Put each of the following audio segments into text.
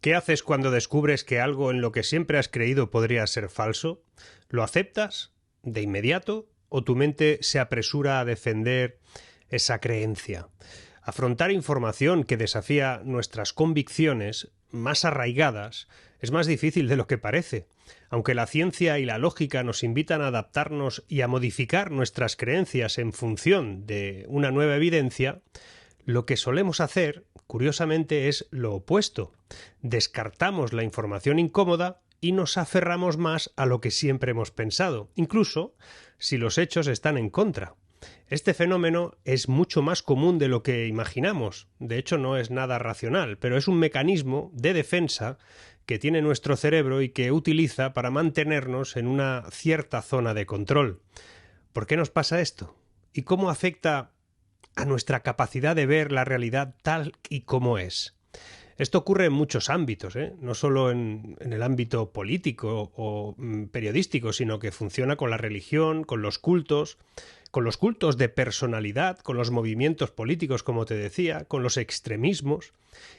¿Qué haces cuando descubres que algo en lo que siempre has creído podría ser falso? ¿Lo aceptas de inmediato o tu mente se apresura a defender esa creencia? Afrontar información que desafía nuestras convicciones más arraigadas es más difícil de lo que parece. Aunque la ciencia y la lógica nos invitan a adaptarnos y a modificar nuestras creencias en función de una nueva evidencia, lo que solemos hacer, curiosamente, es lo opuesto. Descartamos la información incómoda y nos aferramos más a lo que siempre hemos pensado, incluso si los hechos están en contra. Este fenómeno es mucho más común de lo que imaginamos. De hecho, no es nada racional, pero es un mecanismo de defensa que tiene nuestro cerebro y que utiliza para mantenernos en una cierta zona de control. ¿Por qué nos pasa esto? ¿Y cómo afecta a nuestra capacidad de ver la realidad tal y como es? Esto ocurre en muchos ámbitos, no solo en el ámbito político o periodístico, sino que funciona con la religión, con los cultos de personalidad, con los movimientos políticos, como te decía, con los extremismos.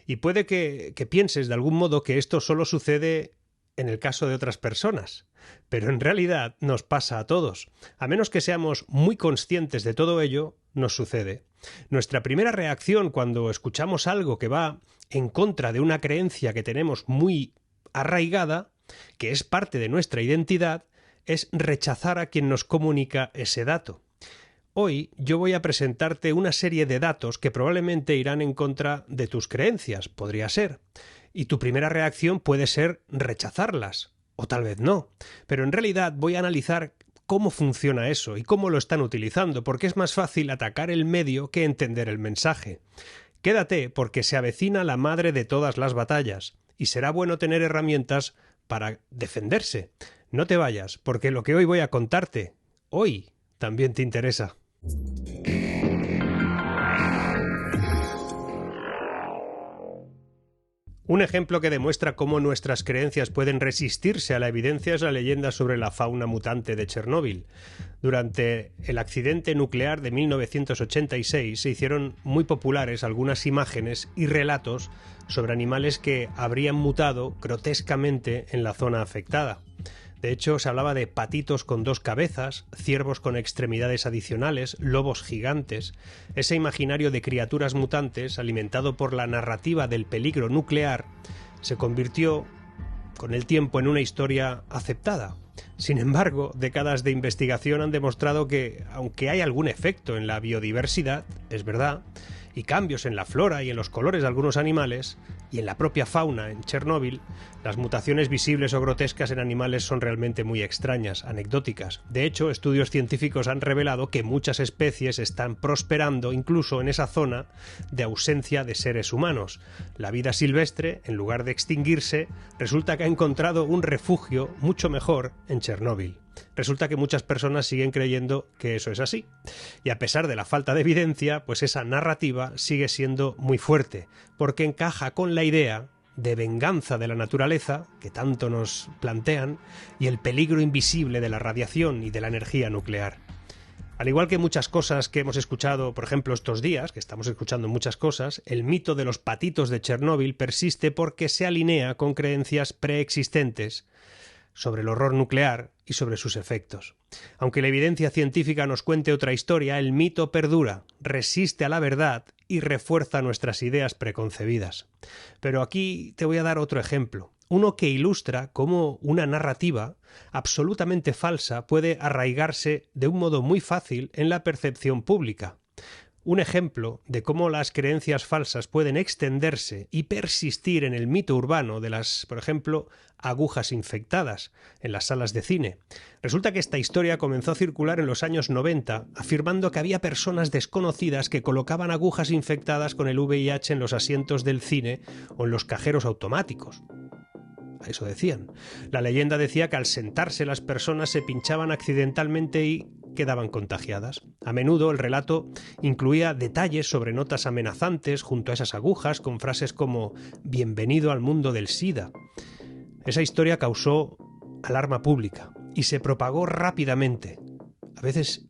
Y puede que pienses de algún modo que esto solo sucede en el caso de otras personas, pero en realidad nos pasa a todos. A menos que seamos muy conscientes de todo ello, nos sucede. Nuestra primera reacción cuando escuchamos algo que va en contra de una creencia que tenemos muy arraigada, que es parte de nuestra identidad, es rechazar a quien nos comunica ese dato. Hoy yo voy a presentarte una serie de datos que probablemente irán en contra de tus creencias, podría ser. Y tu primera reacción puede ser rechazarlas, o tal vez no. Pero en realidad voy a analizar cómo funciona eso y cómo lo están utilizando, porque es más fácil atacar el medio que entender el mensaje. Quédate, porque se avecina la madre de todas las batallas, y será bueno tener herramientas para defenderse. No te vayas, porque lo que hoy voy a contarte, hoy también te interesa. Un ejemplo que demuestra cómo nuestras creencias pueden resistirse a la evidencia es la leyenda sobre la fauna mutante de Chernóbil. Durante el accidente nuclear de 1986 se hicieron muy populares algunas imágenes y relatos sobre animales que habrían mutado grotescamente en la zona afectada. De hecho, se hablaba de patitos con 2 cabezas, ciervos con extremidades adicionales, lobos gigantes. Ese imaginario de criaturas mutantes, alimentado por la narrativa del peligro nuclear, se convirtió con el tiempo en una historia aceptada. Sin embargo, décadas de investigación han demostrado que, aunque hay algún efecto en la biodiversidad, es verdad, y cambios en la flora y en los colores de algunos animales, y en la propia fauna en Chernóbil, las mutaciones visibles o grotescas en animales son realmente muy extrañas, anecdóticas. De hecho, estudios científicos han revelado que muchas especies están prosperando incluso en esa zona de ausencia de seres humanos. La vida silvestre, en lugar de extinguirse, resulta que ha encontrado un refugio mucho mejor en Chernóbil. Resulta que muchas personas siguen creyendo que eso es así. Y a pesar de la falta de evidencia, pues esa narrativa sigue siendo muy fuerte, porque encaja con la idea de venganza de la naturaleza, que tanto nos plantean, y el peligro invisible de la radiación y de la energía nuclear. Al igual que muchas cosas que hemos escuchado, por ejemplo, estos días, que estamos escuchando muchas cosas, el mito de los patitos de Chernóbil persiste porque se alinea con creencias preexistentes sobre el horror nuclear y sobre sus efectos. Aunque la evidencia científica nos cuente otra historia, el mito perdura, resiste a la verdad y refuerza nuestras ideas preconcebidas. Pero aquí te voy a dar otro ejemplo, uno que ilustra cómo una narrativa absolutamente falsa puede arraigarse de un modo muy fácil en la percepción pública. Un ejemplo de cómo las creencias falsas pueden extenderse y persistir en el mito urbano de las, por ejemplo, agujas infectadas en las salas de cine. Resulta que esta historia comenzó a circular en los años 90, afirmando que había personas desconocidas que colocaban agujas infectadas con el VIH en los asientos del cine o en los cajeros automáticos. Eso decían. La leyenda decía que al sentarse las personas se pinchaban accidentalmente y quedaban contagiadas. A menudo el relato incluía detalles sobre notas amenazantes junto a esas agujas con frases como «Bienvenido al mundo del SIDA». Esa historia causó alarma pública y se propagó rápidamente, a veces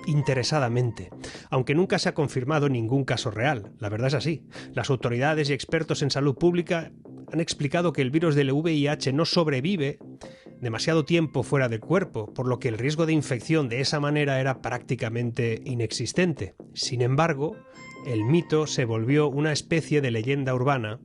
interesadamente, aunque nunca se ha confirmado ningún caso real. La verdad es así. Las autoridades y expertos en salud pública han explicado que el virus del VIH no sobrevive demasiado tiempo fuera del cuerpo, por lo que el riesgo de infección de esa manera era prácticamente inexistente. Sin embargo, el mito se volvió una especie de leyenda urbana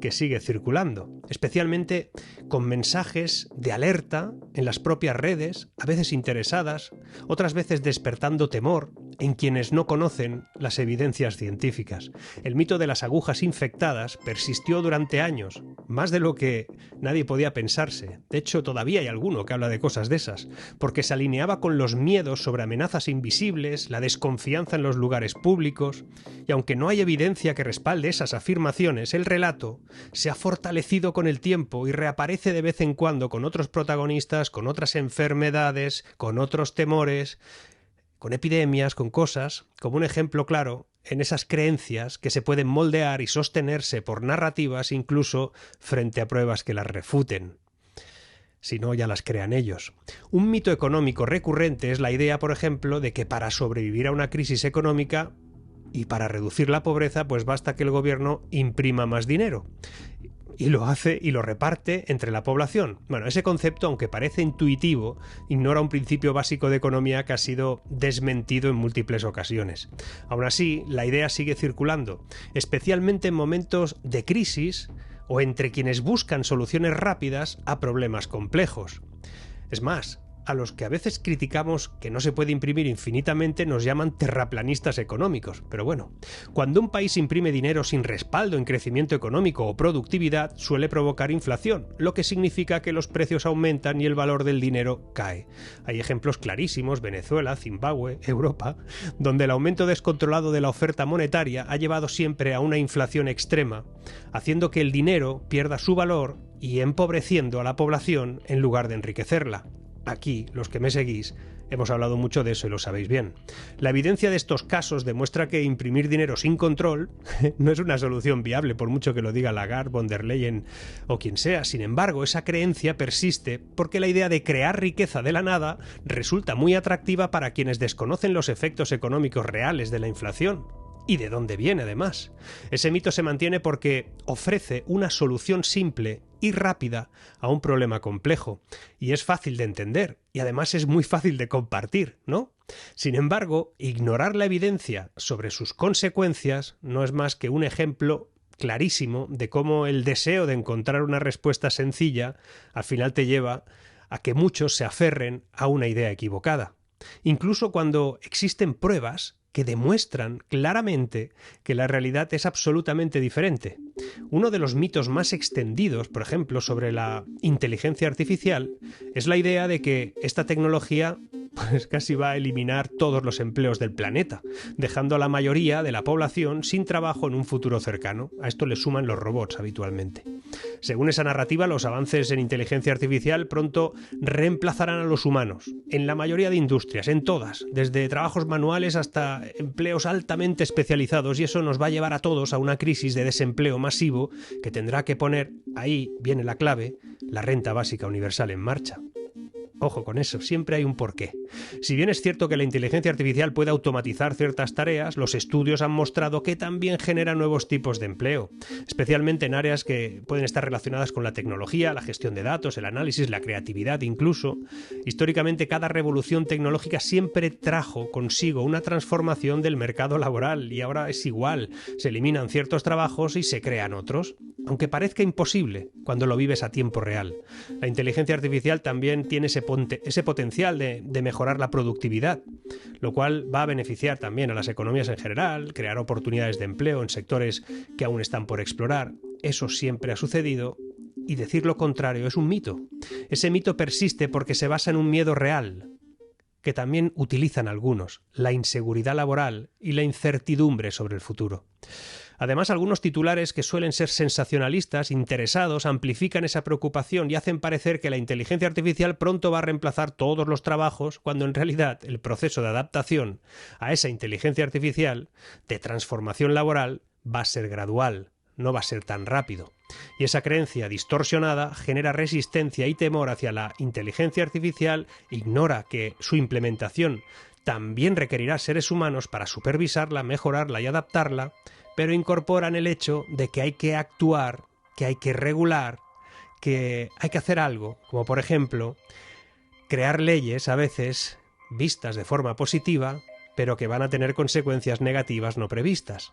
que sigue circulando, especialmente con mensajes de alerta en las propias redes, a veces interesadas, otras veces despertando temor en quienes no conocen las evidencias científicas. El mito de las agujas infectadas persistió durante años, más de lo que nadie podía pensarse. De hecho, todavía hay alguno que habla de cosas de esas, porque se alineaba con los miedos sobre amenazas invisibles, la desconfianza en los lugares públicos, y aunque no hay evidencia que respalde esas afirmaciones, el relato se ha fortalecido con el tiempo y reaparece de vez en cuando con otros protagonistas, con otras enfermedades, con otros temores, con epidemias, con cosas, como un ejemplo claro en esas creencias que se pueden moldear y sostenerse por narrativas incluso frente a pruebas que las refuten. Si no, ya las crean ellos. Un mito económico recurrente es la idea, por ejemplo, de que para sobrevivir a una crisis económica y para reducir la pobreza, pues basta que el gobierno imprima más dinero. Y lo hace y lo reparte entre la población. Bueno, ese concepto, aunque parece intuitivo, ignora un principio básico de economía que ha sido desmentido en múltiples ocasiones. Aún así, la idea sigue circulando, especialmente en momentos de crisis o entre quienes buscan soluciones rápidas a problemas complejos. Es más, a los que a veces criticamos que no se puede imprimir infinitamente nos llaman terraplanistas económicos. Pero bueno, cuando un país imprime dinero sin respaldo en crecimiento económico o productividad, suele provocar inflación, lo que significa que los precios aumentan y el valor del dinero cae. Hay ejemplos clarísimos: Venezuela, Zimbabue, Europa, donde el aumento descontrolado de la oferta monetaria ha llevado siempre a una inflación extrema, haciendo que el dinero pierda su valor y empobreciendo a la población en lugar de enriquecerla. Aquí, los que me seguís, hemos hablado mucho de eso y lo sabéis bien. La evidencia de estos casos demuestra que imprimir dinero sin control no es una solución viable, por mucho que lo diga Lagarde, von der Leyen o quien sea. Sin embargo, esa creencia persiste porque la idea de crear riqueza de la nada resulta muy atractiva para quienes desconocen los efectos económicos reales de la inflación. ¿Y de dónde viene, además? Ese mito se mantiene porque ofrece una solución simple y rápida a un problema complejo. Y es fácil de entender. Y además es muy fácil de compartir, ¿no? Sin embargo, ignorar la evidencia sobre sus consecuencias no es más que un ejemplo clarísimo de cómo el deseo de encontrar una respuesta sencilla al final te lleva a que muchos se aferren a una idea equivocada. Incluso cuando existen pruebas que demuestran claramente que la realidad es absolutamente diferente. Uno de los mitos más extendidos, por ejemplo, sobre la inteligencia artificial, es la idea de que esta tecnología pues casi va a eliminar todos los empleos del planeta, dejando a la mayoría de la población sin trabajo en un futuro cercano. A esto le suman los robots habitualmente. Según esa narrativa, los avances en inteligencia artificial pronto reemplazarán a los humanos, en la mayoría de industrias, en todas, desde trabajos manuales hasta empleos altamente especializados, y eso nos va a llevar a todos a una crisis de desempleo masivo que tendrá que poner, ahí viene la clave, la renta básica universal en marcha. Ojo con eso, siempre hay un porqué. Si bien es cierto que la inteligencia artificial puede automatizar ciertas tareas, los estudios han mostrado que también genera nuevos tipos de empleo, especialmente en áreas que pueden estar relacionadas con la tecnología, la gestión de datos, el análisis, la creatividad incluso. Históricamente, cada revolución tecnológica siempre trajo consigo una transformación del mercado laboral, y ahora es igual. Se eliminan ciertos trabajos y se crean otros, aunque parezca imposible cuando lo vives a tiempo real. La inteligencia artificial también tiene ese potencial de mejorar la productividad, lo cual va a beneficiar también a las economías en general, crear oportunidades de empleo en sectores que aún están por explorar. Eso siempre ha sucedido, y decir lo contrario es un mito. Ese mito persiste porque se basa en un miedo real, que también utilizan algunos: la inseguridad laboral y la incertidumbre sobre el futuro. Además, algunos titulares que suelen ser sensacionalistas, interesados, amplifican esa preocupación y hacen parecer que la inteligencia artificial pronto va a reemplazar todos los trabajos, cuando en realidad el proceso de adaptación a esa inteligencia artificial, de transformación laboral, va a ser gradual, no va a ser tan rápido. Y esa creencia distorsionada genera resistencia y temor hacia la inteligencia artificial, ignora que su implementación también requerirá seres humanos para supervisarla, mejorarla y adaptarla, pero incorporan el hecho de que hay que actuar que hay que regular, que hay que hacer algo, como por ejemplo, crear leyes a veces vistas de forma positiva, pero que van a tener consecuencias negativas no previstas.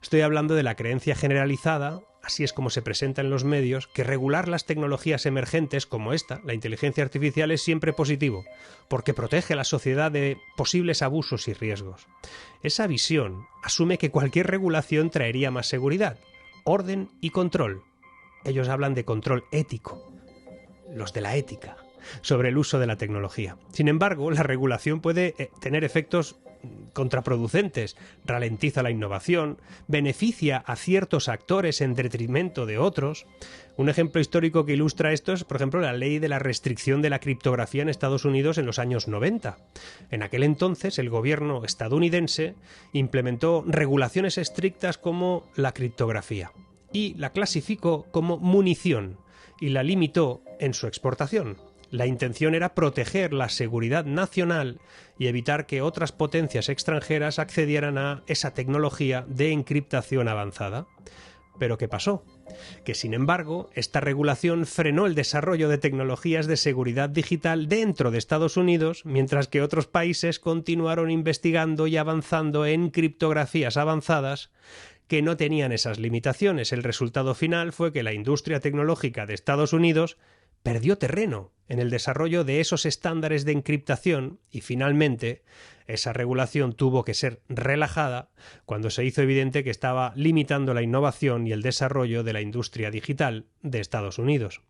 Estoy hablando de la creencia generalizada, así es como se presenta en los medios, que regular las tecnologías emergentes como esta, la inteligencia artificial, es siempre positivo, porque protege a la sociedad de posibles abusos y riesgos. Esa visión asume que cualquier regulación traería más seguridad, orden y control. Ellos hablan de control ético, los de la ética, sobre el uso de la tecnología. Sin embargo, la regulación puede tener efectos contraproducentes, ralentiza la innovación, beneficia a ciertos actores en detrimento de otros. Un ejemplo histórico que ilustra esto es, por ejemplo, la ley de la restricción de la criptografía en Estados Unidos en los años 90. En aquel entonces, el gobierno estadounidense implementó regulaciones estrictas como la criptografía y la clasificó como munición y la limitó en su exportación. La intención era proteger la seguridad nacional y evitar que otras potencias extranjeras accedieran a esa tecnología de encriptación avanzada. ¿Pero qué pasó? Que, sin embargo, esta regulación frenó el desarrollo de tecnologías de seguridad digital dentro de Estados Unidos, mientras que otros países continuaron investigando y avanzando en criptografías avanzadas que no tenían esas limitaciones. El resultado final fue que la industria tecnológica de Estados Unidos perdió terreno en el desarrollo de esos estándares de encriptación y finalmente esa regulación tuvo que ser relajada cuando se hizo evidente que estaba limitando la innovación y el desarrollo de la industria digital de Estados Unidos.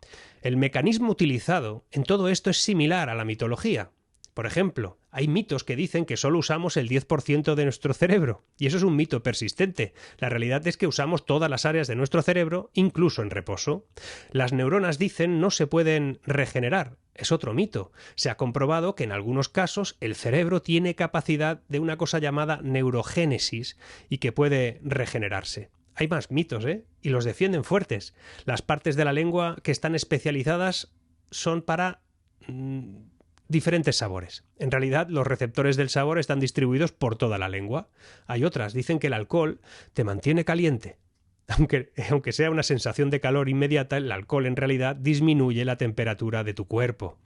El mecanismo utilizado en todo esto es similar a la mitología. Por ejemplo, hay mitos que dicen que solo usamos el 10% de nuestro cerebro, y eso es un mito persistente. La realidad es que usamos todas las áreas de nuestro cerebro, incluso en reposo. Las neuronas, dicen, no se pueden regenerar. Es otro mito. Se ha comprobado que en algunos casos el cerebro tiene capacidad de una cosa llamada neurogénesis y que puede regenerarse. Hay más mitos, y los defienden fuertes. Las partes de la lengua que están especializadas son para diferentes sabores. En realidad, los receptores del sabor están distribuidos por toda la lengua. Hay otras, dicen que el alcohol te mantiene caliente. Aunque sea una sensación de calor inmediata, el alcohol en realidad disminuye la temperatura de tu cuerpo.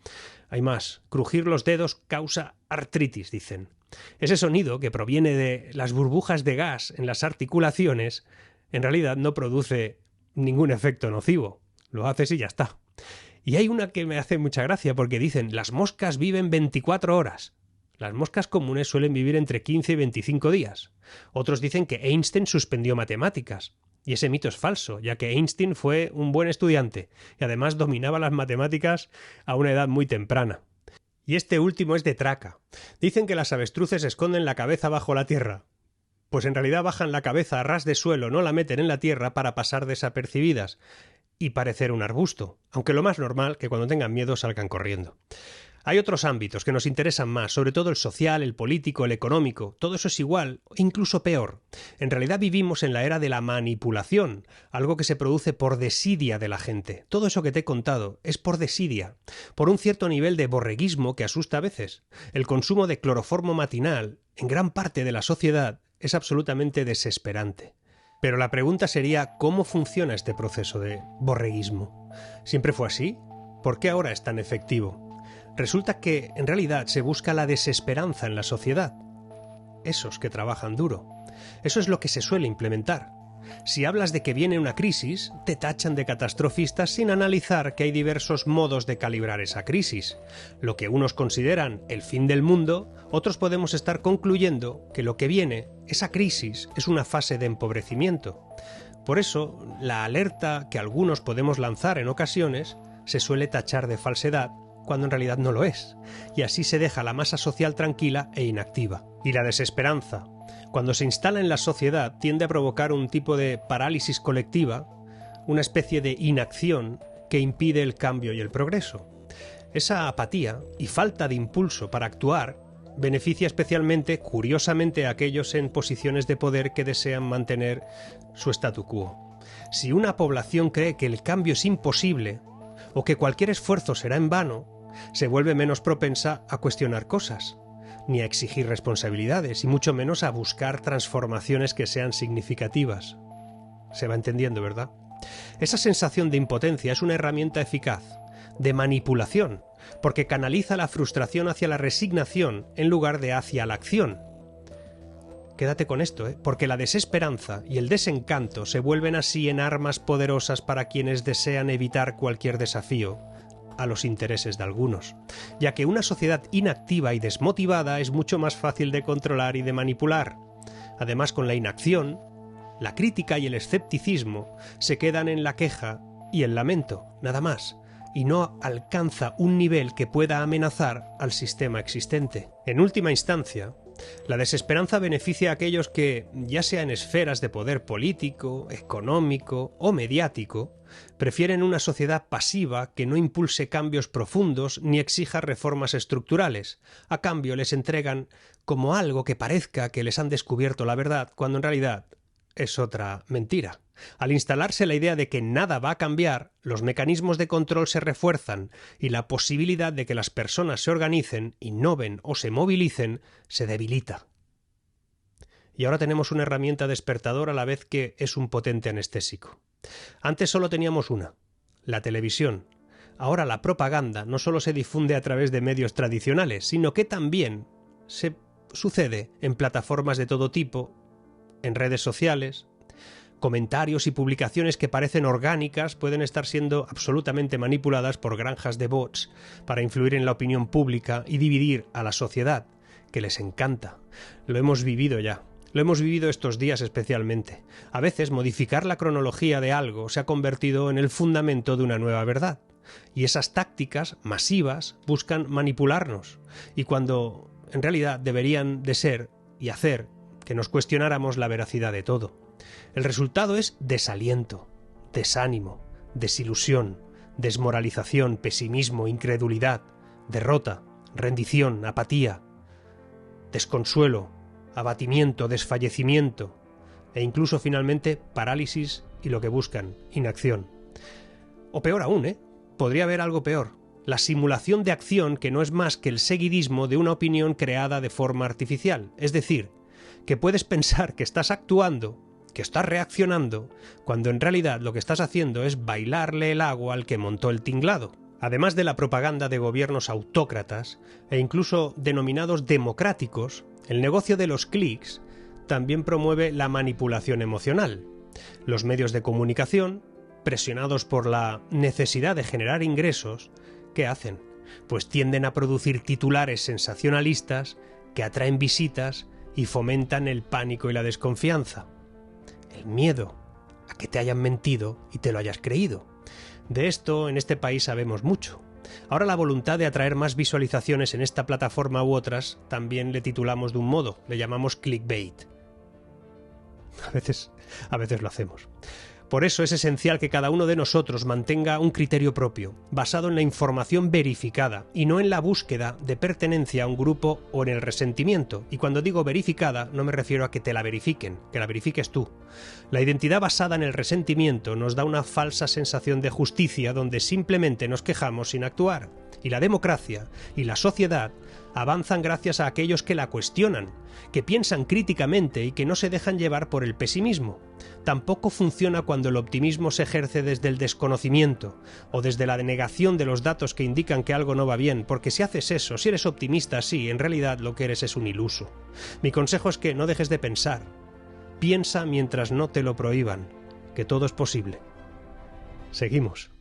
Hay más, crujir los dedos causa artritis, dicen. Ese sonido, que proviene de las burbujas de gas en las articulaciones, en realidad no produce ningún efecto nocivo. Lo haces y ya está. Y hay una que me hace mucha gracia porque dicen, las moscas viven 24 horas. Las moscas comunes suelen vivir entre 15 y 25 días. Otros dicen que Einstein suspendió matemáticas. Y ese mito es falso, ya que Einstein fue un buen estudiante y además dominaba las matemáticas a una edad muy temprana. Y este último es de traca. Dicen que las avestruces esconden la cabeza bajo la tierra. Pues en realidad bajan la cabeza a ras de suelo, no la meten en la tierra para pasar desapercibidas y parecer un arbusto, aunque lo más normal que cuando tengan miedo salgan corriendo. Hay otros ámbitos que nos interesan más, sobre todo el social, el político, el económico. Todo eso es igual, incluso peor. En realidad vivimos en la era de la manipulación, algo que se produce por desidia de la gente. Todo eso que te he contado es por desidia, por un cierto nivel de borreguismo que asusta a veces. El consumo de cloroformo matinal en gran parte de la sociedad es absolutamente desesperante. Pero la pregunta sería, ¿cómo funciona este proceso de borreguismo? ¿Siempre fue así? ¿Por qué ahora es tan efectivo? Resulta que, en realidad, se busca la desesperanza en la sociedad. Esos que trabajan duro. Eso es lo que se suele implementar. Si hablas de que viene una crisis, te tachan de catastrofista sin analizar que hay diversos modos de calibrar esa crisis. Lo que unos consideran el fin del mundo, otros podemos estar concluyendo que lo que viene, esa crisis, es una fase de empobrecimiento. Por eso, la alerta que algunos podemos lanzar en ocasiones se suele tachar de falsedad, cuando en realidad no lo es, y así se deja la masa social tranquila e inactiva. Y la desesperanza, cuando se instala en la sociedad, tiende a provocar un tipo de parálisis colectiva, una especie de inacción que impide el cambio y el progreso. Esa apatía y falta de impulso para actuar beneficia especialmente, curiosamente, a aquellos en posiciones de poder que desean mantener su statu quo. Si una población cree que el cambio es imposible o que cualquier esfuerzo será en vano, se vuelve menos propensa a cuestionar cosas, ni a exigir responsabilidades, y mucho menos a buscar transformaciones que sean significativas. Se va entendiendo, ¿verdad? Esa sensación de impotencia es una herramienta eficaz de manipulación, porque canaliza la frustración hacia la resignación en lugar de hacia la acción. Quédate con esto, porque la desesperanza y el desencanto se vuelven así en armas poderosas para quienes desean evitar cualquier desafío a los intereses de algunos, ya que una sociedad inactiva y desmotivada es mucho más fácil de controlar y de manipular. Además, con la inacción, la crítica y el escepticismo se quedan en la queja y el lamento, nada más, y no alcanza un nivel que pueda amenazar al sistema existente. En última instancia, la desesperanza beneficia a aquellos que, ya sea en esferas de poder político, económico o mediático, prefieren una sociedad pasiva que no impulse cambios profundos ni exija reformas estructurales. A cambio les entregan como algo que parezca que les han descubierto la verdad, cuando en realidad es otra mentira. Al instalarse la idea de que nada va a cambiar, los mecanismos de control se refuerzan y la posibilidad de que las personas se organicen, innoven o se movilicen se debilita. Y ahora tenemos una herramienta despertadora a la vez que es un potente anestésico. Antes solo teníamos una, la televisión. Ahora la propaganda no solo se difunde a través de medios tradicionales, sino que también se sucede en plataformas de todo tipo, en redes sociales. Comentarios y publicaciones que parecen orgánicas pueden estar siendo absolutamente manipuladas por granjas de bots para influir en la opinión pública y dividir a la sociedad, que les encanta. Lo hemos vivido ya. Lo hemos vivido estos días especialmente. A veces modificar la cronología de algo se ha convertido en el fundamento de una nueva verdad. Y esas tácticas masivas buscan manipularnos. Y cuando en realidad deberían de ser y hacer que nos cuestionáramos la veracidad de todo. El resultado es desaliento, desánimo, desilusión, desmoralización, pesimismo, incredulidad, derrota, rendición, apatía, desconsuelo, abatimiento, desfallecimiento e incluso finalmente parálisis y lo que buscan, inacción. O peor aún, podría haber algo peor, la simulación de acción que no es más que el seguidismo de una opinión creada de forma artificial, es decir, que puedes pensar que estás actuando, que estás reaccionando, cuando en realidad lo que estás haciendo es bailarle el agua al que montó el tinglado. Además de la propaganda de gobiernos autócratas e incluso denominados democráticos, el negocio de los clics también promueve la manipulación emocional. Los medios de comunicación, presionados por la necesidad de generar ingresos, ¿qué hacen? Pues tienden a producir titulares sensacionalistas que atraen visitas y fomentan el pánico y la desconfianza. El miedo a que te hayan mentido y te lo hayas creído. De esto en este país sabemos mucho. Ahora la voluntad de atraer más visualizaciones en esta plataforma u otras también le titulamos de un modo, le llamamos clickbait. A veces lo hacemos. Por eso es esencial que cada uno de nosotros mantenga un criterio propio, basado en la información verificada y no en la búsqueda de pertenencia a un grupo o en el resentimiento. Y cuando digo verificada, no me refiero a que te la verifiquen, que la verifiques tú. La identidad basada en el resentimiento nos da una falsa sensación de justicia donde simplemente nos quejamos sin actuar. Y la democracia y la sociedad avanzan gracias a aquellos que la cuestionan, que piensan críticamente y que no se dejan llevar por el pesimismo. Tampoco funciona cuando el optimismo se ejerce desde el desconocimiento o desde la negación de los datos que indican que algo no va bien, porque si haces eso, si eres optimista así, en realidad lo que eres es un iluso. Mi consejo es que no dejes de pensar. Piensa mientras no te lo prohíban, que todo es posible. Seguimos.